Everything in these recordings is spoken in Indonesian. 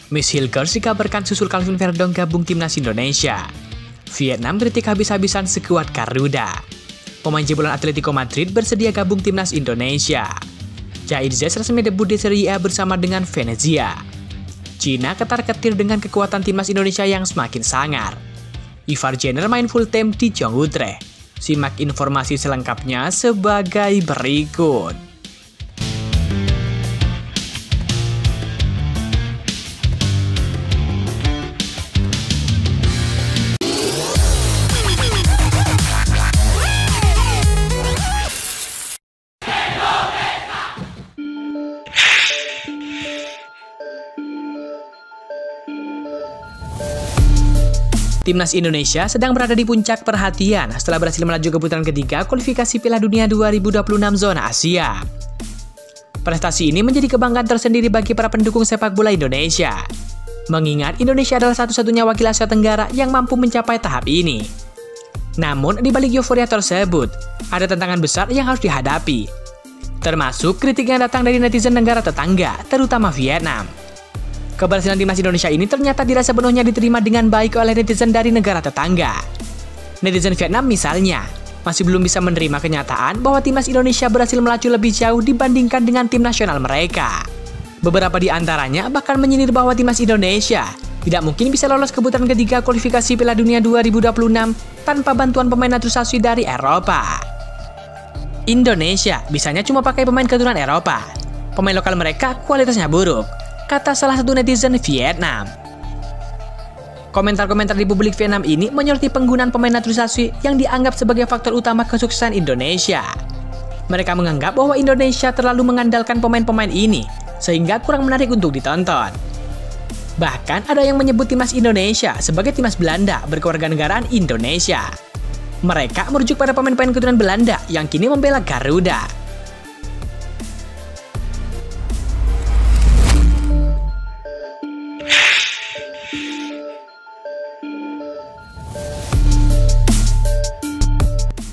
Miss Hilgers dikabarkan susul Calvin Verdong gabung timnas Indonesia. Vietnam kritik habis-habisan sekuat Garuda. Pemain jebolan Atletico Madrid bersedia gabung timnas Indonesia. Jair Zes resmi debut di Serie A bersama dengan Venezia. Cina ketar-ketir dengan kekuatan timnas Indonesia yang semakin sangar. Ivar Jenner main full time di Jong Utrecht. Simak informasi selengkapnya sebagai berikut. Timnas Indonesia sedang berada di puncak perhatian setelah berhasil melaju ke putaran ketiga kualifikasi Piala Dunia 2026 zona Asia. Prestasi ini menjadi kebanggaan tersendiri bagi para pendukung sepak bola Indonesia. Mengingat Indonesia adalah satu-satunya wakil Asia Tenggara yang mampu mencapai tahap ini. Namun, di balik euforia tersebut, ada tantangan besar yang harus dihadapi. Termasuk kritik yang datang dari netizen negara tetangga, terutama Vietnam. Keberhasilan timnas Indonesia ini ternyata tidak sepenuhnya diterima dengan baik oleh netizen dari negara tetangga. Netizen Vietnam misalnya, masih belum bisa menerima kenyataan bahwa timnas Indonesia berhasil melaju lebih jauh dibandingkan dengan tim nasional mereka. Beberapa di antaranya bahkan menyindir bahwa timnas Indonesia tidak mungkin bisa lolos ke putaran ketiga kualifikasi Piala Dunia 2026 tanpa bantuan pemain naturalisasi dari Eropa. Indonesia bisanya cuma pakai pemain keturunan Eropa. Pemain lokal mereka kualitasnya buruk, kata salah satu netizen Vietnam. Komentar-komentar di publik Vietnam ini menyoroti penggunaan pemain naturalisasi yang dianggap sebagai faktor utama kesuksesan Indonesia. Mereka menganggap bahwa Indonesia terlalu mengandalkan pemain-pemain ini, sehingga kurang menarik untuk ditonton. Bahkan ada yang menyebut timnas Indonesia sebagai timnas Belanda berkewarganegaraan Indonesia. Mereka merujuk pada pemain-pemain keturunan Belanda yang kini membela Garuda.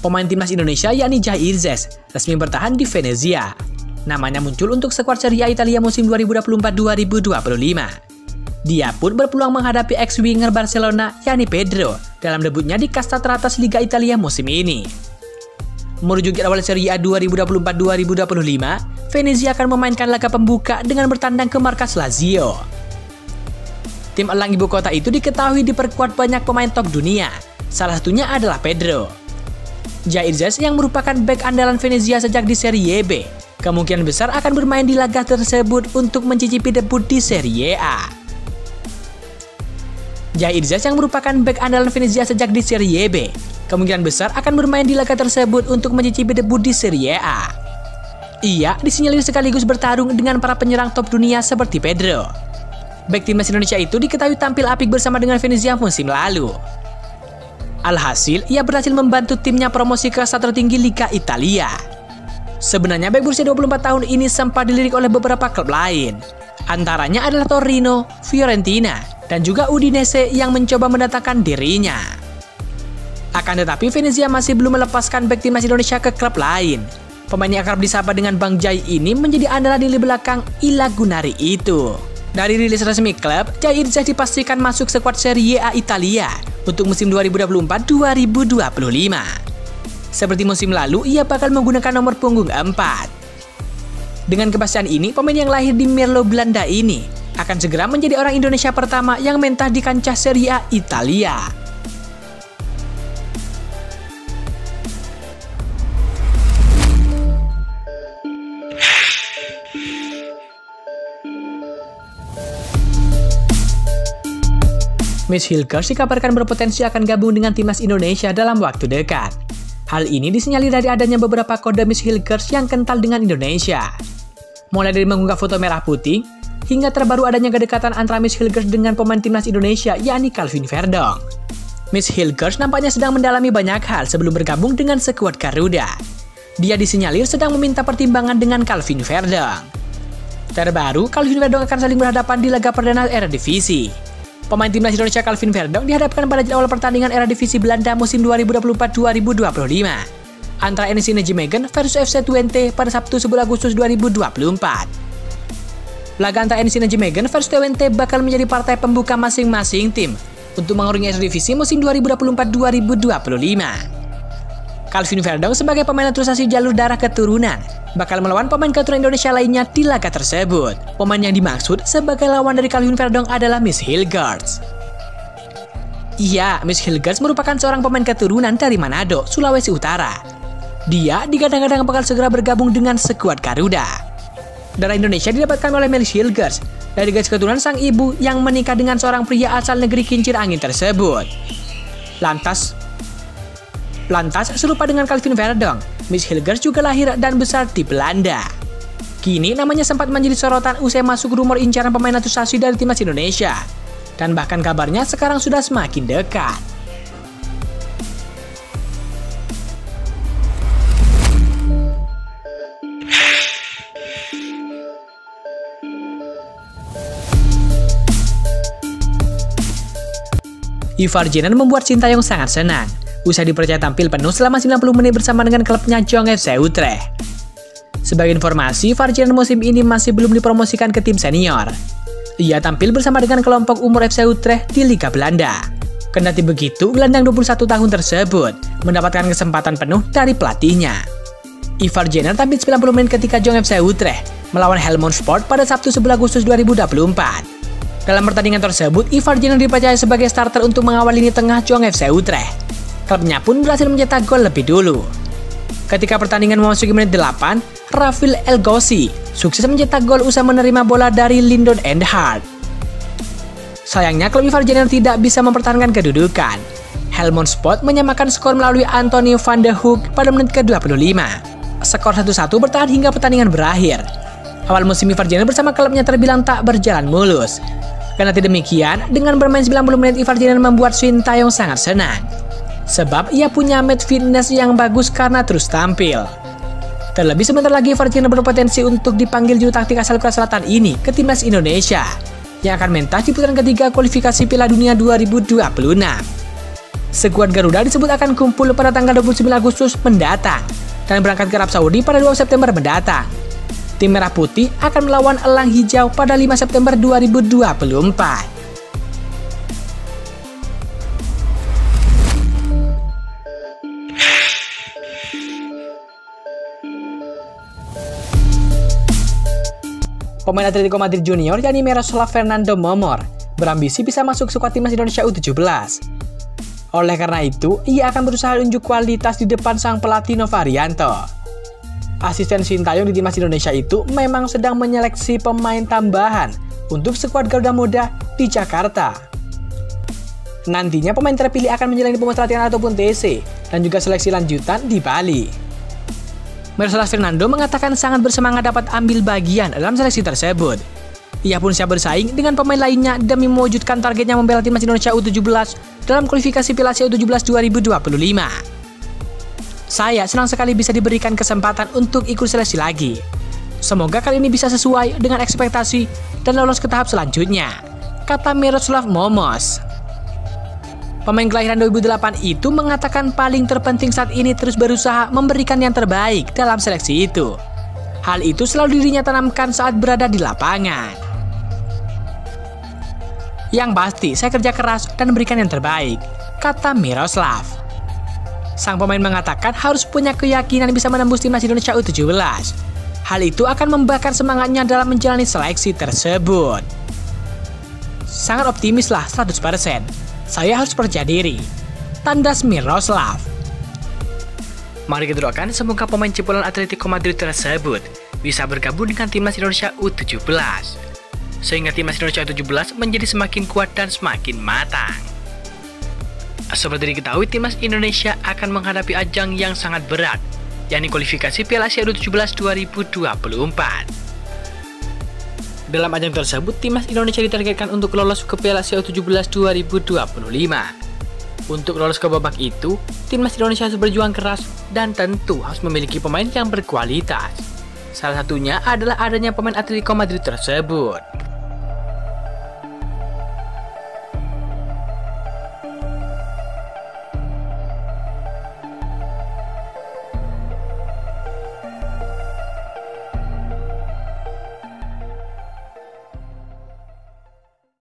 Pemain timnas Indonesia yakni Jair Zes resmi bertahan di Venezia. Namanya muncul untuk skuad Serie A Italia musim 2024-2025. Dia pun berpeluang menghadapi ex-winger Barcelona yakni Pedro dalam debutnya di kasta teratas Liga Italia musim ini. Merujuk jadwal Serie A 2024-2025, Venezia akan memainkan laga pembuka dengan bertandang ke markas Lazio. Tim elang ibu kota itu diketahui diperkuat banyak pemain top dunia, salah satunya adalah Pedro. Jair Zes yang merupakan bek andalan Venezia sejak di Serie B, kemungkinan besar akan bermain di laga tersebut untuk mencicipi debut di Serie A. Jair Zes yang merupakan bek andalan Venezia sejak di Serie B, kemungkinan besar akan bermain di laga tersebut untuk mencicipi debut di Serie A. Ia disinyalir sekaligus bertarung dengan para penyerang top dunia seperti Pedro. Bek timnas Indonesia itu diketahui tampil apik bersama dengan Venezia musim lalu. Alhasil, ia berhasil membantu timnya promosi ke kasta tertinggi Liga Italia. Sebenarnya bek berusia 24 tahun ini sempat dilirik oleh beberapa klub lain. Antaranya adalah Torino, Fiorentina, dan juga Udinese yang mencoba mendatangkan dirinya. Akan tetapi Venezia masih belum melepaskan bek timnas Indonesia ke klub lain. Pemain yang akrab disapa dengan Bang Jai ini menjadi andalan di belakang Ila Gunari itu. Dari rilis resmi klub, Jair Zes dipastikan masuk skuad Serie A Italia untuk musim 2024-2025. Seperti musim lalu, ia bakal menggunakan nomor punggung 4. Dengan kepastian ini, pemain yang lahir di Merlo, Belanda ini akan segera menjadi orang Indonesia pertama yang mentas di kancah Serie A Italia. Miss Hilgers dikabarkan berpotensi akan gabung dengan timnas Indonesia dalam waktu dekat. Hal ini disinyalir dari adanya beberapa kode Miss Hilgers yang kental dengan Indonesia. Mulai dari mengunggah foto merah putih, hingga terbaru adanya kedekatan antara Miss Hilgers dengan pemain timnas Indonesia yakni Calvin Verdong. Miss Hilgers nampaknya sedang mendalami banyak hal sebelum bergabung dengan skuad Garuda. Dia disinyalir sedang meminta pertimbangan dengan Calvin Verdong. Terbaru, Calvin Verdong akan saling berhadapan di laga perdana Eredivisie. Pemain timnas Indonesia Calvin Verdong dihadapkan pada jadwal pertandingan Eredivisie Belanda musim 2024-2025 antara NEC Nijmegen versus FC Twente pada Sabtu 11 Agustus 2024. Laga antara NEC dan Megan vs TWNT bakal menjadi partai pembuka masing-masing tim untuk mengarungi Eredivisie musim 2024-2025. Calvin Verdong sebagai pemain naturalisasi jalur darah keturunan bakal melawan pemain keturunan Indonesia lainnya di laga tersebut. Pemain yang dimaksud sebagai lawan dari Calvin Verdong adalah Miss Hilgerts. Iya, Miss Hilgerts merupakan seorang pemain keturunan dari Manado, Sulawesi Utara. Dia digadang-gadang bakal segera bergabung dengan skuad Garuda. Darah Indonesia didapatkan oleh Miss Hilgerts dari garis keturunan sang ibu yang menikah dengan seorang pria asal negeri kincir angin tersebut. Lantas serupa dengan Calvin Verdong, Miss Hilgerts juga lahir dan besar di Belanda. Kini namanya sempat menjadi sorotan usai masuk rumor incaran pemain naturalisasi dari timnas Indonesia. Dan bahkan kabarnya sekarang sudah semakin dekat. Ivar Jenner membuat Sintayong sangat senang usai dipercaya tampil penuh selama 90 menit bersama dengan klubnya Jong FC Utrecht. Sebagai informasi, Ivar Jenner musim ini masih belum dipromosikan ke tim senior. Ia tampil bersama dengan kelompok umur FC Utrecht di Liga Belanda. Kendati begitu, gelandang 21 tahun tersebut mendapatkan kesempatan penuh dari pelatihnya. Ivar Jenner tampil 90 menit ketika Jong FC Utrecht melawan Helmond Sport pada Sabtu 11 Agustus 2024. Dalam pertandingan tersebut, Ivar Jenner dipercaya sebagai starter untuk mengawal lini tengah Jong FC Utrecht. Klubnya pun berhasil mencetak gol lebih dulu. Ketika pertandingan memasuki menit 8, Rafil El Ghaussi sukses mencetak gol usai menerima bola dari Lyndon Earnhardt. Sayangnya, klub Ivar Jenner tidak bisa mempertahankan kedudukan. Helmond Sport menyamakan skor melalui Anthony van de Hoek pada menit ke-25. Skor 1-1 bertahan hingga pertandingan berakhir. Awal musim Ivar Jenner bersama klubnya terbilang tak berjalan mulus. Kendati demikian, dengan bermain 90 menit Ivar Jenner membuat Sintayong sangat senang. Sebab ia punya match fitness yang bagus karena terus tampil. Terlebih sebentar lagi Ivar Jenner berpotensi untuk dipanggil juru taktik asal Korea Selatan ini ke timnas Indonesia yang akan mentas di putaran ketiga kualifikasi Piala Dunia 2026. Skuad Garuda disebut akan kumpul pada tanggal 29 Agustus mendatang dan berangkat ke Arab Saudi pada 2 September mendatang. Tim Merah Putih akan melawan Elang Hijau pada 5 September 2024. Pemain Atletico Madrid Junior yakni Miroslav Fernando Momor berambisi bisa masuk skuad timnas Indonesia U17. Oleh karena itu, ia akan berusaha unjuk kualitas di depan sang pelatih Novarianto. Asisten Sintayong di timnas Indonesia itu memang sedang menyeleksi pemain tambahan untuk skuad Garuda Muda di Jakarta. Nantinya pemain terpilih akan menjalani pemusatan latihan ataupun TC dan juga seleksi lanjutan di Bali. Miroslav Fernando mengatakan sangat bersemangat dapat ambil bagian dalam seleksi tersebut. Ia pun siap bersaing dengan pemain lainnya demi mewujudkan targetnya membela timnas Indonesia U17 dalam kualifikasi Piala Asia U17 2025. Saya senang sekali bisa diberikan kesempatan untuk ikut seleksi lagi. Semoga kali ini bisa sesuai dengan ekspektasi dan lolos ke tahap selanjutnya, kata Miroslav Momos. Pemain kelahiran 2008 itu mengatakan paling terpenting saat ini terus berusaha memberikan yang terbaik dalam seleksi itu. Hal itu selalu dirinya tanamkan saat berada di lapangan. Yang pasti, saya kerja keras dan memberikan yang terbaik, kata Miroslav. Sang pemain mengatakan harus punya keyakinan bisa menembus timnas Indonesia U17. Hal itu akan membakar semangatnya dalam menjalani seleksi tersebut. Sangat optimis lah 100%. Saya harus percaya diri, tandas Miroslav. Mari kita doakan semoga pemain jebolan Atletico Madrid tersebut bisa bergabung dengan timnas Indonesia U17. Sehingga timnas Indonesia U17 menjadi semakin kuat dan semakin matang. Seperti diketahui, timnas Indonesia akan menghadapi ajang yang sangat berat, yakni kualifikasi Piala Asia U17 2024. Dalam ajang tersebut, timnas Indonesia ditargetkan untuk lolos ke Piala Asia U17 2025. Untuk lolos ke babak itu, timnas Indonesia harus berjuang keras dan tentu harus memiliki pemain yang berkualitas. Salah satunya adalah adanya pemain Atletico Madrid tersebut.